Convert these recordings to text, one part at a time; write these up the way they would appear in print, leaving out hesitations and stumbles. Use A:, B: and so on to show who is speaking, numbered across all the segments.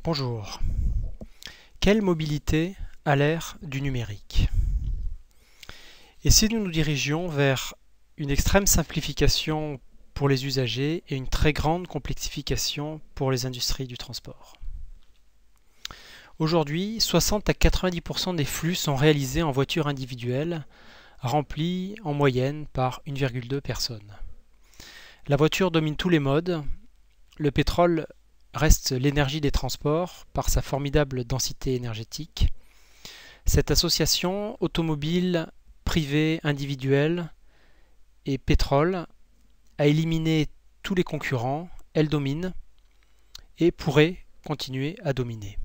A: Bonjour. Quelle mobilité à l'ère du numérique? Et si nous nous dirigions vers une extrême simplification pour les usagers et une très grande complexification pour les industries du transport? Aujourd'hui, 60 à 90% des flux sont réalisés en voitures individuelles, remplies en moyenne par 1,2 personnes. La voiture domine tous les modes. Le pétrole reste l'énergie des transports par sa formidable densité énergétique. Cette association automobile, privée, individuelle et pétrole a éliminé tous les concurrents, elle domine et pourrait continuer à dominer.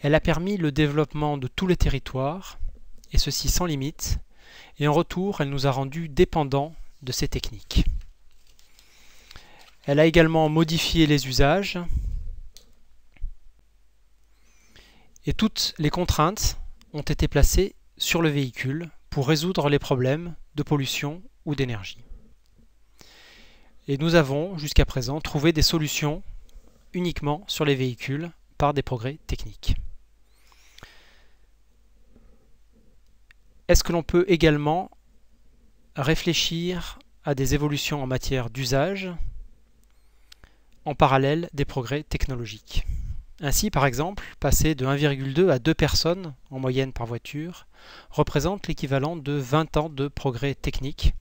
A: Elle a permis le développement de tous les territoires, et ceci sans limite, et en retour, elle nous a rendus dépendants de ces techniques. Elle a également modifié les usages et toutes les contraintes ont été placées sur le véhicule pour résoudre les problèmes de pollution ou d'énergie. Et nous avons jusqu'à présent trouvé des solutions uniquement sur les véhicules par des progrès techniques. Est-ce que l'on peut également réfléchir à des évolutions en matière d'usage en parallèle des progrès technologiques? Ainsi, par exemple, passer de 1,2 à 2 personnes en moyenne par voiture représente l'équivalent de 20 ans de progrès techniques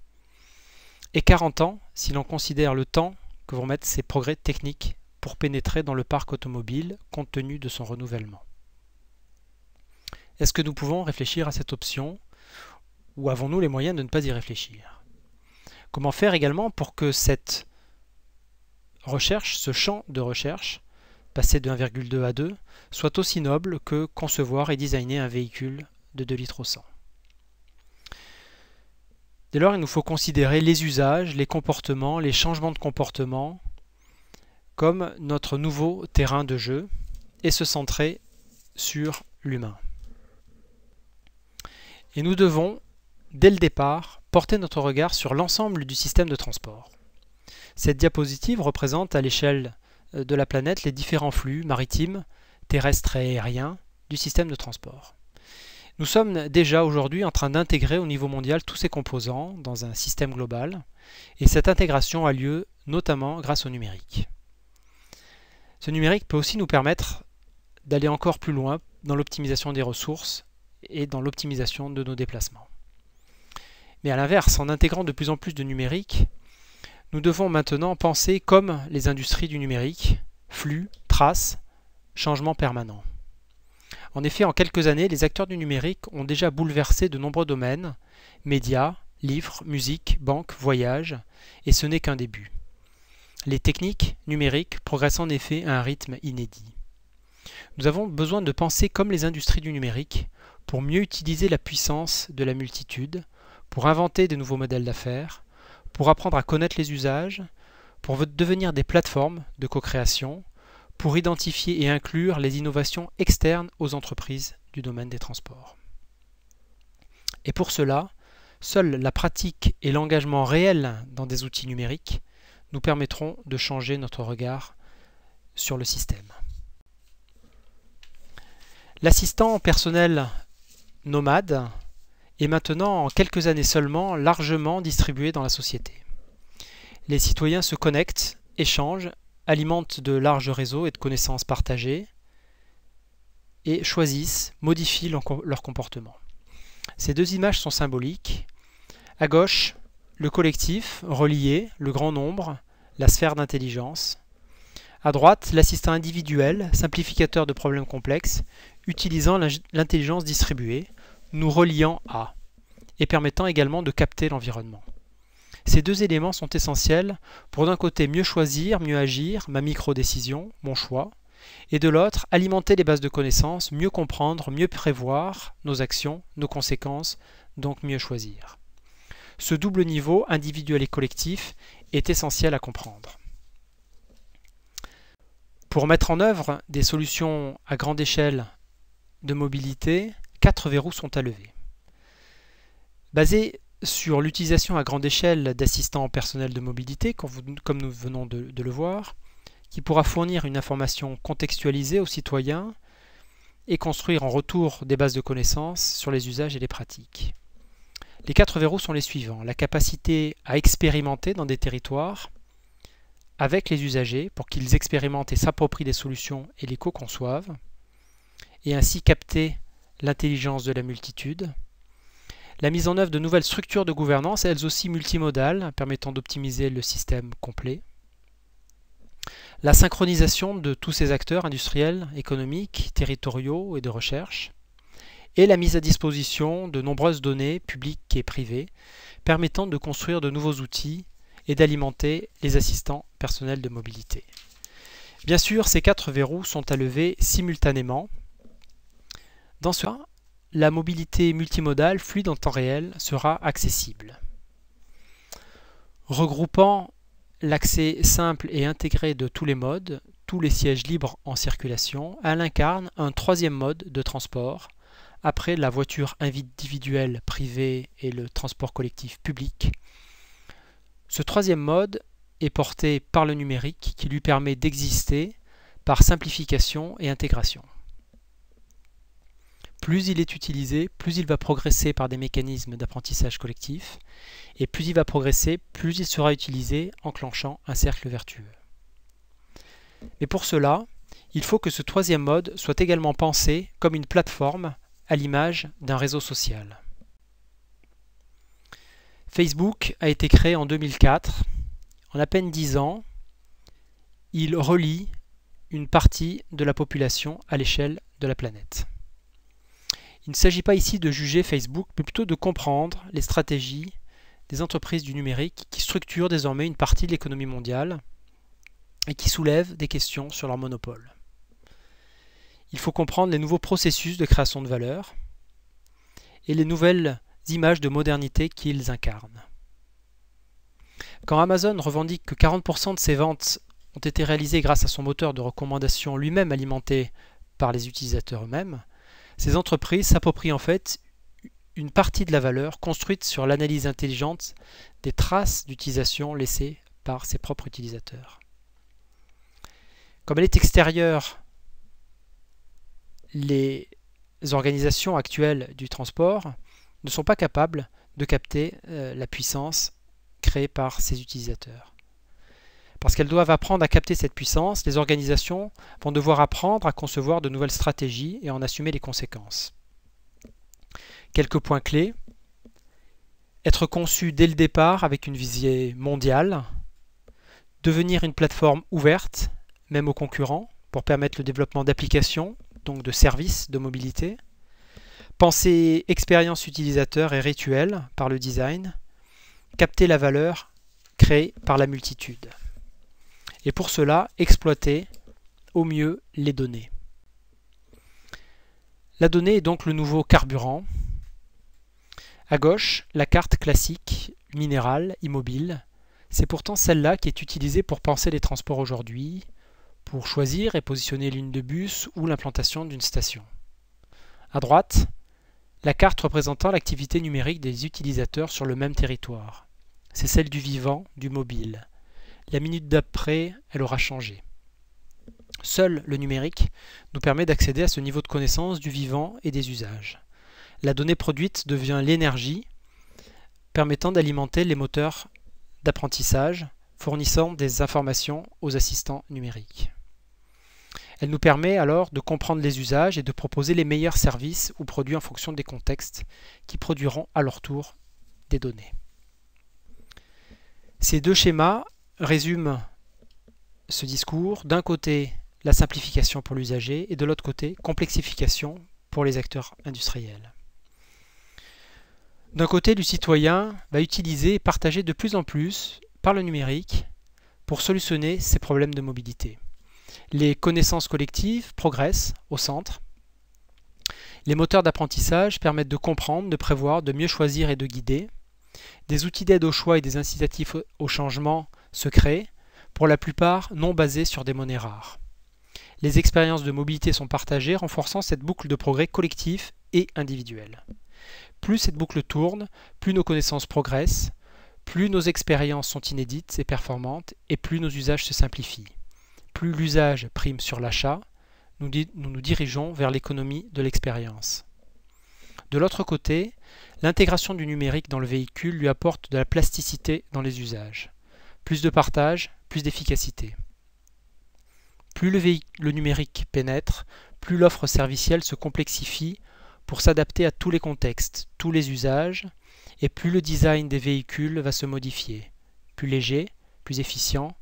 A: et 40 ans si l'on considère le temps que vont mettre ces progrès techniques pour pénétrer dans le parc automobile compte tenu de son renouvellement. Est-ce que nous pouvons réfléchir à cette option ou avons-nous les moyens de ne pas y réfléchir? Comment faire également pour que cette recherche, ce champ de recherche, passé de 1,2 à 2, soit aussi noble que concevoir et designer un véhicule de 2 litres au 100. Dès lors, il nous faut considérer les usages, les comportements, les changements de comportement comme notre nouveau terrain de jeu et se centrer sur l'humain. Et nous devons, dès le départ, porter notre regard sur l'ensemble du système de transport. Cette diapositive représente à l'échelle de la planète les différents flux maritimes, terrestres et aériens du système de transport. Nous sommes déjà aujourd'hui en train d'intégrer au niveau mondial tous ces composants dans un système global et cette intégration a lieu notamment grâce au numérique. Ce numérique peut aussi nous permettre d'aller encore plus loin dans l'optimisation des ressources et dans l'optimisation de nos déplacements. Mais à l'inverse, en intégrant de plus en plus de numérique, nous devons maintenant penser comme les industries du numérique, flux, traces, changements permanents. En effet, en quelques années, les acteurs du numérique ont déjà bouleversé de nombreux domaines, médias, livres, musique, banque, voyages, et ce n'est qu'un début. Les techniques numériques progressent en effet à un rythme inédit. Nous avons besoin de penser comme les industries du numérique pour mieux utiliser la puissance de la multitude, pour inventer de nouveaux modèles d'affaires, pour apprendre à connaître les usages, pour devenir des plateformes de co-création, pour identifier et inclure les innovations externes aux entreprises du domaine des transports. Et pour cela, seule la pratique et l'engagement réel dans des outils numériques nous permettront de changer notre regard sur le système. L'assistant personnel nomade est maintenant, en quelques années seulement, largement distribué dans la société. Les citoyens se connectent, échangent, alimentent de larges réseaux et de connaissances partagées et choisissent, modifient leur comportement. Ces deux images sont symboliques. À gauche, le collectif, relié, le grand nombre, la sphère d'intelligence. À droite, l'assistant individuel, simplificateur de problèmes complexes, utilisant l'intelligence distribuée, nous reliant à, et permettant également de capter l'environnement. Ces deux éléments sont essentiels pour d'un côté mieux choisir, mieux agir, ma micro-décision, mon choix, et de l'autre alimenter les bases de connaissances, mieux comprendre, mieux prévoir nos actions, nos conséquences, donc mieux choisir. Ce double niveau, individuel et collectif, est essentiel à comprendre. Pour mettre en œuvre des solutions à grande échelle de mobilité, 4 verrous sont à lever. Basés sur l'utilisation à grande échelle d'assistants personnels de mobilité, comme nous venons de le voir, qui pourra fournir une information contextualisée aux citoyens et construire en retour des bases de connaissances sur les usages et les pratiques. Les 4 verrous sont les suivants. La capacité à expérimenter dans des territoires avec les usagers pour qu'ils expérimentent et s'approprient des solutions et les co-conçoivent, et ainsi capter l'intelligence de la multitude. La mise en œuvre de nouvelles structures de gouvernance, elles aussi multimodales, permettant d'optimiser le système complet. La synchronisation de tous ces acteurs industriels, économiques, territoriaux et de recherche. Et la mise à disposition de nombreuses données publiques et privées, permettant de construire de nouveaux outils et d'alimenter les assistants personnels de mobilité. Bien sûr, ces 4 verrous sont à lever simultanément. Dans ce cas, la mobilité multimodale fluide en temps réel sera accessible. Regroupant l'accès simple et intégré de tous les modes, tous les sièges libres en circulation, elle incarne un 3e mode de transport, après la voiture individuelle privée et le transport collectif public. Ce 3e mode est porté par le numérique qui lui permet d'exister par simplification et intégration. Plus il est utilisé, plus il va progresser par des mécanismes d'apprentissage collectif, et plus il va progresser, plus il sera utilisé, enclenchant un cercle vertueux. Mais pour cela, il faut que ce 3e mode soit également pensé comme une plateforme à l'image d'un réseau social. Facebook a été créé en 2004. En à peine 10 ans, il relie une partie de la population à l'échelle de la planète. Il ne s'agit pas ici de juger Facebook, mais plutôt de comprendre les stratégies des entreprises du numérique qui structurent désormais une partie de l'économie mondiale et qui soulèvent des questions sur leur monopole. Il faut comprendre les nouveaux processus de création de valeur et les nouvelles images de modernité qu'ils incarnent. Quand Amazon revendique que 40% de ses ventes ont été réalisées grâce à son moteur de recommandation lui-même alimenté par les utilisateurs eux-mêmes, ces entreprises s'approprient en fait une partie de la valeur construite sur l'analyse intelligente des traces d'utilisation laissées par ses propres utilisateurs. Comme elle est extérieure, les organisations actuelles du transport ne sont pas capables de capter la puissance créée par ces utilisateurs. Parce qu'elles doivent apprendre à capter cette puissance, les organisations vont devoir apprendre à concevoir de nouvelles stratégies et en assumer les conséquences. Quelques points clés. Être conçu dès le départ avec une visée mondiale. Devenir une plateforme ouverte, même aux concurrents, pour permettre le développement d'applications, donc de services de mobilité. Penser expérience utilisateur et rituel par le design. Capter la valeur créée par la multitude. Et pour cela, exploiter au mieux les données. La donnée est donc le nouveau carburant. À gauche, la carte classique, minérale, immobile. C'est pourtant celle-là qui est utilisée pour penser les transports aujourd'hui, pour choisir et positionner l'une de bus ou l'implantation d'une station. À droite, la carte représentant l'activité numérique des utilisateurs sur le même territoire. C'est celle du vivant, du mobile. La minute d'après, elle aura changé. Seul le numérique nous permet d'accéder à ce niveau de connaissance du vivant et des usages. La donnée produite devient l'énergie permettant d'alimenter les moteurs d'apprentissage, fournissant des informations aux assistants numériques. Elle nous permet alors de comprendre les usages et de proposer les meilleurs services ou produits en fonction des contextes qui produiront à leur tour des données. Ces deux schémas résument ce discours. D'un côté, la simplification pour l'usager et de l'autre côté, complexification pour les acteurs industriels. D'un côté, le citoyen va utiliser et partager de plus en plus par le numérique pour solutionner ces problèmes de mobilité. Les connaissances collectives progressent au centre. Les moteurs d'apprentissage permettent de comprendre, de prévoir, de mieux choisir et de guider. Des outils d'aide au choix et des incitatifs au changement se créent, pour la plupart non basés sur des monnaies rares. Les expériences de mobilité sont partagées, renforçant cette boucle de progrès collectif et individuel. Plus cette boucle tourne, plus nos connaissances progressent, plus nos expériences sont inédites et performantes, et plus nos usages se simplifient. plus l'usage prime sur l'achat, nous nous dirigeons vers l'économie de l'expérience. De l'autre côté, l'intégration du numérique dans le véhicule lui apporte de la plasticité dans les usages. Plus de partage, plus d'efficacité. Plus le numérique pénètre, plus l'offre servicielle se complexifie pour s'adapter à tous les contextes, tous les usages, et plus le design des véhicules va se modifier. Plus léger, plus efficient,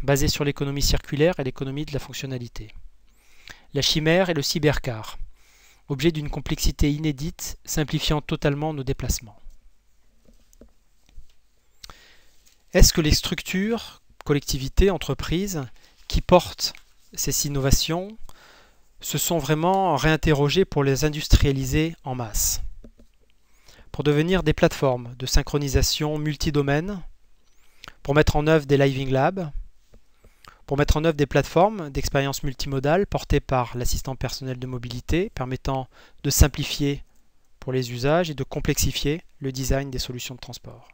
A: basé sur l'économie circulaire et l'économie de la fonctionnalité. La chimère et le cybercar, objet d'une complexité inédite, simplifiant totalement nos déplacements. Est-ce que les structures, collectivités, entreprises, qui portent ces innovations, se sont vraiment réinterrogées pour les industrialiser en masse, pour devenir des plateformes de synchronisation multidomaines, pour mettre en œuvre des Living Labs, pour mettre en œuvre des plateformes d'expérience multimodale portées par l'assistant personnel de mobilité, permettant de simplifier pour les usages et de complexifier le design des solutions de transport.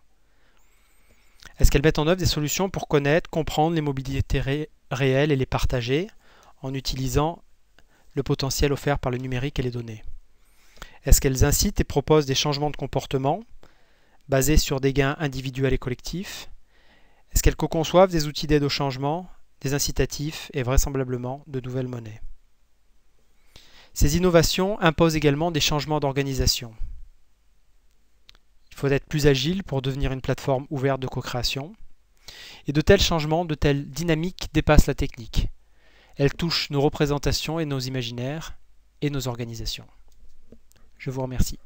A: Est-ce qu'elles mettent en œuvre des solutions pour connaître, comprendre les mobilités réelles et les partager en utilisant le potentiel offert par le numérique et les données? Est-ce qu'elles incitent et proposent des changements de comportement basés sur des gains individuels et collectifs? Est-ce qu'elles co-conçoivent des outils d'aide au changement, des incitatifs et vraisemblablement de nouvelles monnaies? Ces innovations imposent également des changements d'organisation. Il faut être plus agile pour devenir une plateforme ouverte de co-création. Et de tels changements, de telles dynamiques dépassent la technique. Elles touchent nos représentations et nos imaginaires et nos organisations. Je vous remercie.